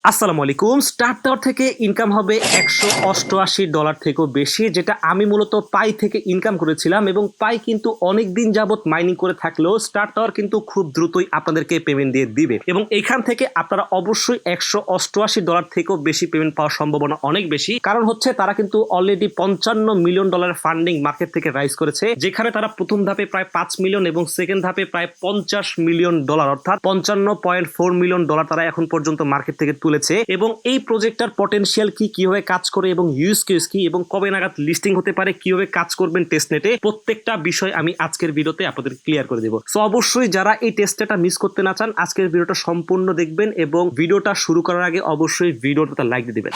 আসসালামু আলাইকুম। Star tower থেকে ইনকাম হবে $188 থেকেও বেশি, যেটা আমি মূলত পাই থেকে ইনকাম করেছিলাম এবং পাই কিন্তু অনেকদিন যাবত মাইনিং করে থাকলেও স্টার টাওয়ার কিন্তু খুব দ্রুতই আপনাদেরকে পেমেন্ট দিয়ে দিবে এবং এখান থেকে আপনারা অবশ্যই $188 থেকেও বেশি পেমেন্ট পাওয়ার সম্ভাবনা অনেক বেশি। কারণ হচ্ছে তারা কিন্তু অলরেডি $55 মিলিয়ন ফান্ডিং মার্কেট থেকে রাইজ করেছে, যেখানে তারা প্রথম ধাপে প্রায় 5 মিলিয়ন এবং সেকেন্ড ধাপে প্রায় $50 মিলিয়ন অর্থাৎ $55.4 মিলিয়ন তারা এখন পর্যন্ত মার্কেট থেকে তুলেছে। এবং এই প্রজেক্টটার পটেনশিয়াল কি, কিভাবে কাজ করে এবং ইউজ কেস কি এবং কবে নাগাদ লিস্টিং হতে পারে, কিভাবে কাজ করবেন টেস্টনেটে, প্রত্যেকটা বিষয় আমি আজকের ভিডিওতে আপনাদের ক্লিয়ার করে দেব। সো অবশ্যই যারা এই টেস্টনেটটা মিস করতে না চান, আজকের ভিডিওটা সম্পূর্ণ দেখবেন এবং ভিডিওটা শুরু করার আগে অবশ্যই ভিডিওটা লাইক দিয়ে দিবেন।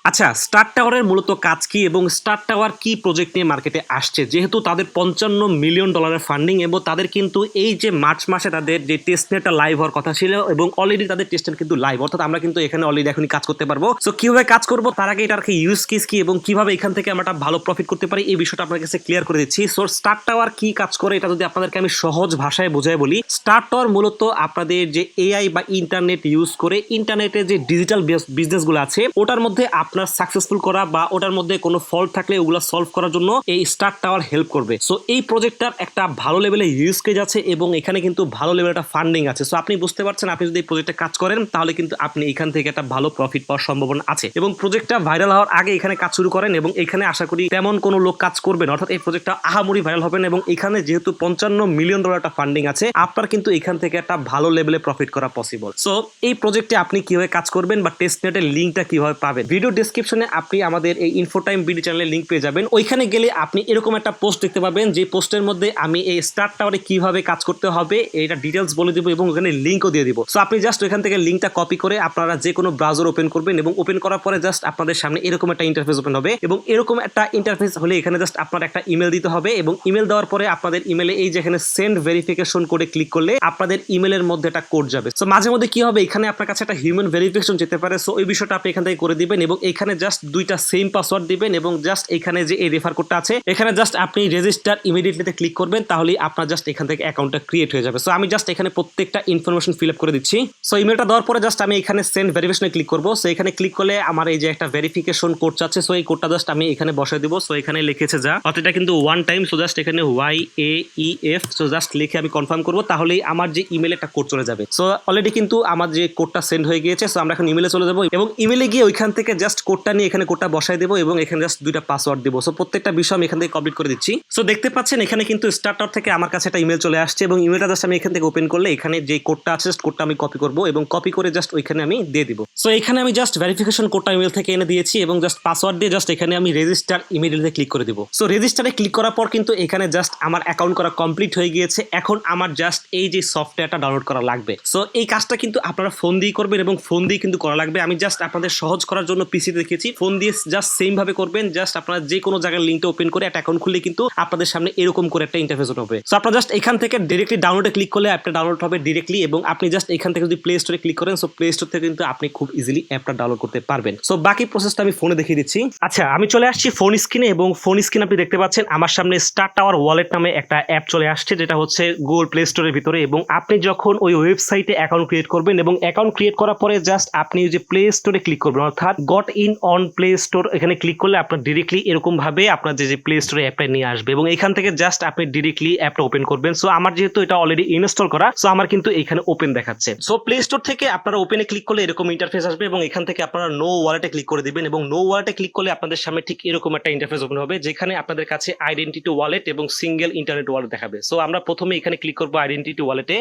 আচ্ছা, স্টার টাওয়ারের মূলত কাজ কি এবং স্টার টাওয়ার কি প্রজেক্ট নিয়ে মার্কেটে আসছে, যেহেতু তাদের $55 মিলিয়ন ফান্ডিং এবং তাদের কিন্তু এই যে মার্চ মাসে তাদের যে টেস্টনেটটা লাইভ হওয়ার কথা ছিল এবং অলরেডি তাদের টেস্টনেট কিন্তু লাইভ, অর্থাৎ আমরা কিন্তু এখানে অলরেডি এখনই কাজ করতে পারবো। সো কিভাবে কাজ করবো তার আগে এটার কি ইউজ কেস কি এবং কিভাবে এখান থেকে আমরা ভালো প্রফিট করতে পারি এই বিষয়টা আপনার কাছে ক্লিয়ার করে দিচ্ছি। সো স্টার টাওয়ার কি কাজ করে এটা যদি আপনাদেরকে আমি সহজ ভাষায় বোঝাই বলি, স্টার টাওয়ার মূলত আপনাদের যে এআই বা ইন্টারনেট ইউজ করে ইন্টারনেটে যে ডিজিটাল বিজনেসগুলো আছে ওটার মধ্যে আপনার সাকসেসফুল করা বা ওটার মধ্যে কোনো ফল্ট থাকলে ওগুলো সলভ করার জন্য এই স্টার টাওয়ার হেল্প করবে। সো এই প্রজেক্টটার একটা ভালো লেভেলে ইউজ কেস আছে এবং এখানে কিন্তু ভালো লেভেলে একটা ফান্ডিং আছে। সো আপনি বুঝতে পারছেন, আপনি যদি এই প্রজেক্টে কাজ করেন তাহলে কিন্তু আপনি এখান থেকে একটা ভালো প্রফিট পাওয়ার সম্ভাবনা আছে এবং প্রজেক্টটা ভাইরাল হওয়ার আগে এখানে কাজ শুরু করেন এবং এখানে আশা করি তেমন কোনো লোক কাজ করবেন, অর্থাৎ এই প্রজেক্টটা আহামরি ভাইরাল হবে না এবং এখানে যেহেতু $55 মিলিয়ন একটা ফান্ডিং আছে, আপনার কিন্তু এখান থেকে একটা ভালো লেভেলে প্রফিট করা পসিবল। সো এই প্রজেক্টে আপনি কিভাবে কাজ করবেন বা টেস্টনেটের লিঙ্কটা কিভাবে পাবেন, ভিডিও ডেসক্রিপশনে আপনি আমাদের এই ইনফোটাইম বিডি চ্যানেলের লিঙ্ক পেয়ে যাবেন। ওইখানে গেলে আপনি এরকম একটা পোস্ট দেখতে পাবেন, যে পোস্টের মধ্যে আমি এই স্টার টাওয়ারে কিভাবে কাজ করতে হবে এটা ডিটেলস বলে দিব এবং ওখানে লিঙ্কও দিয়ে দিব। সো আপনি জাস্ট ওইখান থেকে লিঙ্কটা কপি করে আপনারা যে কোনো ব্রাউজার ওপেন করবেন এবং ওপেন করার পরে জাস্ট আপনাদের সামনে এরকম একটা ইন্টারফেস ওপেন হবে এবং এরকম একটা ইন্টারফেস হলে এখানে জাস্ট আপনার একটা ইমেল দিতে হবে এবং ইমেল দেওয়ার পরে আপনাদের ইমেলে এই যেখানে সেন্ড ভেরিফিকেশন কোডে ক্লিক করলে আপনাদের ইমেলের মধ্যে একটা কোড যাবে। সো মাঝে মধ্যে কি হবে, এখানে আপনার কাছে একটা হিউম্যান ভেরিফিকেশন যেতে পারে। সো ওই বিষয়টা আপনি এখান থেকে করে দিবেন এবং এখানে জাস্ট দুইটা সেম পাসওয়ার্ড দিবেন এবং জাস্ট এখানে যে এই রেফার কোডটা আছে এখানে জাস্ট আপনি রেজিস্টার ইমিডিয়েটলিতে ক্লিক করবেন, তাহলেই আপনার জাস্ট এখান থেকে অ্যাকাউন্টটা ক্রিয়েট হয়ে যাবে। সো আমি জাস্ট এখানে প্রত্যেকটা ইনফরমেশন ফিল আপ করে দিচ্ছি। সো ইমেলটা দেওয়ার পরে জাস্ট আমি এখানে সেন্ড ভেরিফিকেশনে ক্লিক করবো। সো এখানে ক্লিক করলে আমার এই যে একটা ভেরিফিকেশন কোড চাচ্ছে, সো এই কোডটা জাস্ট আমি এখানে বসাই দিব। সো এখানে লিখেছে যা, অর্থাৎ এটা কিন্তু ওয়ান টাইম। সো জাস্ট এখানে YAEF সো জাস্ট লিখে আমি কনফার্ম করবো, তাহলেই আমার যে ইমেলে একটা কোড চলে যাবে। সো অলরেডি কিন্তু আমার যে কোডটা সেন্ড হয়ে গিয়েছে। সো আমরা এখন ইমেলে চলে যাবো এবং ইমেলে গিয়ে ওইখান থেকে জাস্ট কোডটা নিয়ে এখানে কোডটা বসাই দেবো এবং এখানে জাস্ট দুইটা পাসওয়ার্ড দিব। সো প্রত্যেকটা বিষয় আমি এখান থেকে কমপ্লিট করে দিচ্ছি। সো দেখতে পাচ্ছেন এখানে কিন্তু স্টার টাওয়ার থেকে আমার কাছে একটা ইমেল চলে আসছে এবং ইমেলটা জাস্ট আমি এখান থেকে ওপেন করলে এখানে যে কোডটা আছে কোডটা আমি কপি করব এবং কপি করে জাস্ট ওইখানে আমি দিয়ে দিব। সো এখানে আমি জাস্ট ভেরিফিকেশন কোডটা ইমেল থেকে এনে দিয়েছি এবং জাস্ট পাসওয়ার্ড দিয়ে জাস্ট এখানে আমি রেজিস্টার ইমেইলে ক্লিক করে দিব। সো রেজিস্টারে ক্লিক করার পর কিন্তু এখানে জাস্ট আমার অ্যাকাউন্ট করা কমপ্লিট হয়ে গিয়েছে। এখন আমার জাস্ট এই যে সফটওয়্যারটা ডাউনলোড করা লাগবে। সো এই কাজটা কিন্তু আপনারা ফোন দিয়ে করবেন এবং ফোন দিয়ে কিন্তু করা লাগবে। আমি জাস্ট আপনাদের সহজ করার জন্য পিসিতে দেখিয়েছি, ফোন দিয়ে জাস্ট সেম ভাবে করবেন। জাস্ট আপনারা যে কোনো জায়গায় লিঙ্কটা ওপেন করে একটা অ্যাকাউন্ট খুললে কিন্তু আপনাদের সামনে এরকম করে একটা ইন্টারফেস হবে। সো আপনারা জাস্ট এখান থেকে ডাইরেক্টলি ডাউনলোডে ক্লিক করলে অ্যাপটা ডাউনলোড হবে ডাইরেক্টলি এবং আপনি জাস্ট এখান থেকে যদি প্লে স্টোরে ক্লিক করেন, সো প্লে স্টোর থেকে কিন্তু আপনি খুব ইজিলি অ্যাপটা ডাউনলোড করতে পারবেন। সো বাকি প্রসেসটা আমি ফোনে দেখিয়ে দিচ্ছি। আচ্ছা, আমি চলে আসছি ফোন স্ক্রিনে এবং ফোন স্ক্রিনে আপনি দেখতে পাচ্ছেন আমার সামনে স্টার টাওয়ার ওয়ালেট নামে একটা অ্যাপ চলে আসছে, যেটা হচ্ছে গুগল প্লে স্টোরের ভিতরে। এবং আপনি যখন ওই ওয়েবসাইটে অ্যাকাউন্ট ক্রিয়েট করবেন এবং অ্যাকাউন্ট ক্রিয়েট করার পরে জাস্ট আপনি যে প্লে স্টোরে ক্লিক করবেন, অর্থাৎ got in on play store, এখানে ক্লিক করলে আপনার ডিরেক্টলি এরকম ভাবে আপনার যে প্লে স্টোরে অ্যাপটা নিয়ে আসবে এবং এখান থেকে জাস্ট আপনি ডিরেক্টলি অ্যাপটা ওপেন করবেন। সো আমার যেহেতু এটা অলরেডি ইনস্টল করা, সো আমার কিন্তু এখানে ওপেন দেখাচ্ছে। সো প্লে স্টোর থেকে আপনারা ওপেনে ক্লিক করলে এরকম ইন্টারফেস আসবে এবং এখান থেকে আপনারা নো ওয়ালেটে ক্লিক করে দিবেন এবং নো ওয়ালেটে ক্লিক করলে আপনাদের সামনে ঠিক এরকম একটা ইন্টারফেস ওপেন হবে, যেখানে আপনাদের কাছে আইডেন্টিটি ওয়ালেট এবং সিঙ্গেল ইন্টারনেট ওয়ালেট দেখাবে। সো আমরা প্রথমে এখানে ক্লিক করবো আইডেন্টিটি ওয়ালেটে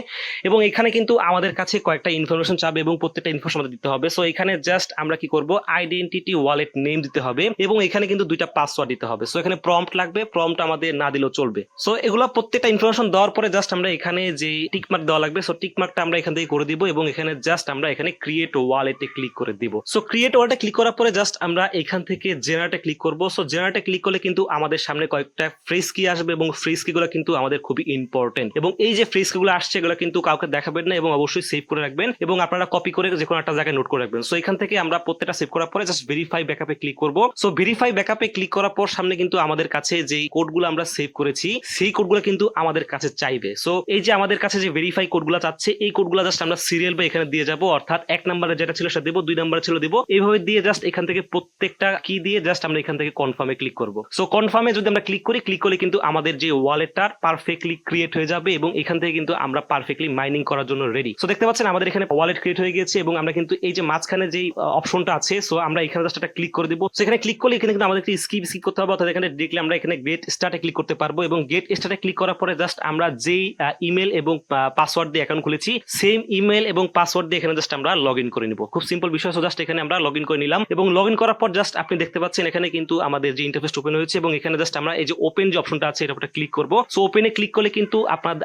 এবং এখানে কিন্তু আমাদের কাছে কয়েকটা ইনফরমেশন চাবে এবং প্রত্যেকটা ইনফরমেশন আমাদের দিতে হবে। সো এখানে জাস্ট আমরা কি করব, আইডেন্টিটি ওয়ালেট নেম দিতে হবে এবং এখানে কিন্তু দুইটা পাসওয়ার্ড দিতে হবে। সো এখানে প্রম্পট লাগবে, প্রম্পট আমাদের না দিলেও চলবে। সো এগুলো প্রত্যেকটা ইনফরমেশন দেওয়ার পরে জাস্ট আমরা এখানে যে টিক মার্ক দেওয়া লাগবে, সো টিক মার্কটা আমরা এখান থেকে করে দিব এবং এখানে জাস্ট আমরা এখানে ক্রিয়েট ওয়ালেটে ক্লিক করে দিব। সো ক্রিয়েট ওয়ালেটে ক্লিক করার পরে জাস্ট আমরা এখান থেকে জেনারেটে ক্লিক করব। সো জেনারেটে ক্লিক করলে কিন্তু আমাদের সামনে কয়েকটা ফ্রেজ কি আসবে এবং ফ্রেজ কিগুলো কিন্তু আমাদের খুবই ইম্পর্টেন্ট এবং এই যে ফ্রেজ কিগুলো আসছে এগুলো কিন্তু কাউকে দেখাবেন না এবং অবশ্যই সেভ করে রাখবেন এবং আপনারা কপি করে যে কোনো একটা জায়গায় নোট করে রাখবেন। সো এখান থেকে আমরা প্রত্যেকটা সেভ করার পরে জাস্ট জাস্ট ভেরিফাই ব্যাকআপে ক্লিক করব। সো ভেরিফাই ব্যাকআপে ক্লিক করার পর সামনে কিন্তু আমাদের কাছে যে কোডগুলো আমরা সেভ করেছি সেই কোডগুলো কিন্তু আমাদের কাছে চাইবে। সো এই যে আমাদের কাছে যে ভেরিফাই কোডগুলো চাচ্ছে এই কোডগুলো জাস্ট আমরা সিরিয়াল বা এখানে দিয়ে যাব, অর্থাৎ 1 নম্বরে যেটা ছিল সেটা দেব, 2 নম্বরে ছিল দেব, এইভাবে দিয়ে জাস্ট এখান থেকে প্রত্যেকটা কি দিয়ে জাস্ট আমরা এখান থেকে কনফার্মে ক্লিক করব। সো কনফার্মে যদি আমরা ক্লিক করলে কিন্তু আমাদের যে ওয়ালেটটার পারফেক্টলি ক্রিয়েট হয়ে যাবে এবং এখান থেকে কিন্তু আমরা পারফেক্টলি মাইনিং করার জন্য রেডি। সো দেখতে পাচ্ছেন আমাদের এখানে ওয়ালেট ক্রিয়েট হয়ে গেছে এবং আমরা কিন্তু এই যে মাঝখানে যে অপশনটা আছে সো আমরা এখানে জাস্ট একটা ক্লিক করে দিব। সো এখানে ক্লিক করলে এখানে কিন্তু আমাদের স্কিপ করতে হবে, অর্থাৎ এখানে দেখলে আমরা এখানে গেট স্টার্টে ক্লিক করতে পারবো এবং গেট স্টার্টে ক্লিক করার পরে জাস্ট আমরা যেই ইমেল এবং পাসওয়ার্ড দিয়ে অ্যাকাউন্ট খুলেছি সেম ইমেল এবং পাসওয়ার্ড দিয়ে এখানে জাস্ট আমরা লগ ইন করে নিব। খুব সিম্পল বিষয়। সো জাস্ট এখানে আমরা লগ ইন করে নিলাম এবং লগ ইন করার পর জাস্ট আপনি দেখতে পাচ্ছেন এখানে কিন্তু আমাদের যে ইন্টারফেস ওপেন হয়েছে এবং এখানে জাস্ট আমরা এই যে ওপেন যে অপশনটা আছে এটার উপরে ক্লিক করব। সো ওপেনে ক্লিক করলে কিন্তু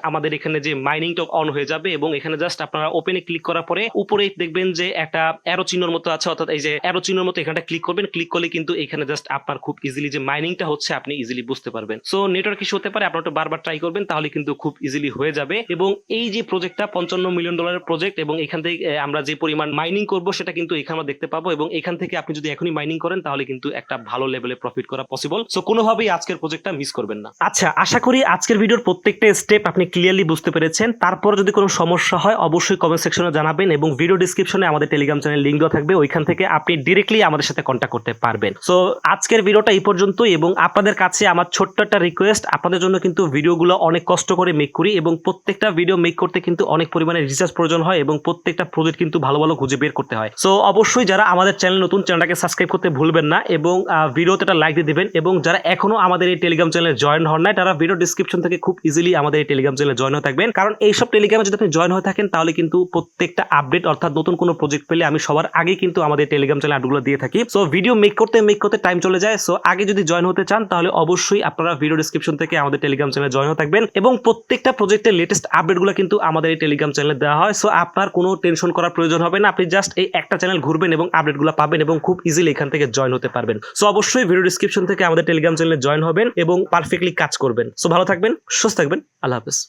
আমাদের এখানে যে মাইনিংটা অন হয়ে যাবে এবং এখানে জাস্ট আপনারা ওপেনে ক্লিক করার পরে উপরে দেখবেন যে একটা অ্যারো চিহ্নের মতো আছে, অর্থাৎ এই যে অ্যারো চিহ্নের মতো এখানটা ক্লিক করবেন। ক্লিক করলে কিন্তু এখানে জাস্ট আপনার খুব ইজিলি যে মাইনিংটা হচ্ছে আপনি ইজিলি বুঝতে পারবেন। সো নেটওয়ার্ক ইস্যু হতে পারে, আপনারা একটু বারবার ট্রাই করবেন, তাহলে কিন্তু খুব ইজিলি হয়ে যাবে। এবং এই যে প্রজেক্টটা $55 মিলিয়ন প্রজেক্ট এবং এখান থেকে আমরা যে পরিমাণ মাইনিং করব সেটা কিন্তু এখানে আমরা দেখতে পাবো এবং এখান থেকে আপনি যদি এখনই মাইনিং করেন তাহলে কিন্তু একটা ভালো লেভেলে প্রফিট করা পসিবল। সো কোনোভাবেই আজকের প্রজেক্টটা মিস করবেন না। আচ্ছা, আশা করি আজকের ভিডিওর প্রত্যেকটা স্টেপ আপনি ক্লিয়ারলি বুঝতে পেরেছেন। তারপর যদি কোনো সমস্যা হয় অবশ্যই কমেন্ট সেকশনে জানাবেন এবং ভিডিও ডিসক্রিপশনে আমাদের টেলিগ্রাম চ্যানেল লিংক দেওয়া থাকবে, ওইখান থেকে আপনি ডিরেক্টলি আমাদের সাথে কন্ট্যাক্ট করতে পারবেন। সো আজকের ভিডিওটা এই পর্যন্তই এবং আপনাদের কাছে আমার ছোট্ট একটা রিকোয়েস্ট, আপনাদের জন্য কিন্তু ভিডিওগুলো অনেক কষ্ট করে মেক করি এবং প্রত্যেকটা ভিডিও মেক করতে কিন্তু অনেক পরিমাণে রিসার্চ প্রয়োজন হয় এবং প্রত্যেকটা প্রজেক্ট কিন্তু ভালো ভালো খুঁজে বের করতে হয়। সো অবশ্যই যারা আমাদের চ্যানেল নতুন, চ্যানেলটাকে সাবস্ক্রাইব করতে ভুলবেন না এবং ভিডিওতে একটা লাইক দিয়ে দিবেন এবং যারা এখনো আমাদের এই টেলিগ্রাম চ্যানেলে জয়েন হন নাই তারা ভিডিও ডিসক্রিপশন থেকে খুব ইজিলি আমাদের এই টেলিগ্রাম চ্যানেলে জয়েন হয়ে থাকবেন, কারণ এইসব টেলিগ্রামে যদি আপনি জয়েন হয়ে থাকেন তাহলে কিন্তু প্রত্যেকটা আপডেট অর্থাৎ নতুন কোনো প্রজেক্ট পেলে আমি সবার আগে কিন্তু আমাদের টেলিগ্রাম চ্যানেলে আপডেটগুলো দিয়ে থাকি। সো ভিডিও মেক করতে টাইম চলে যায়। সো আগে যদি জয়েন হতে চান তাহলে অবশ্যই আপনারা ভিডিও ডিসক্রিপশন থেকে আমাদের টেলিগ্রাম চ্যানেলে জয়েন হয়ে থাকবেন এবং প্রত্যেকটা প্রজেক্টের লেটেস্ট আপডেটগুলো কিন্তু আমাদের এই টেলিগ্রাম চ্যানেলে দেওয়া হয়। সো আপনার কোনো টেনশন করার প্রয়োজন হবে না, আপনি জাস্ট এই একটা চ্যানেল ঘুরবেন এবং আপডেটগুলো পাবেন এবং খুব ইজিলি এখান থেকে জয়েন হতে পারবেন। সো অবশ্যই ভিডিও ডিসক্রিপশন থেকে আমাদের টেলিগ্রাম চ্যানেলে জয়েন হবেন এবং পারফেক্টলি কাজ করবেন। সো ভালো থাকবেন, সুস্থ থাকবেন, আল্লাহ হাফেজ।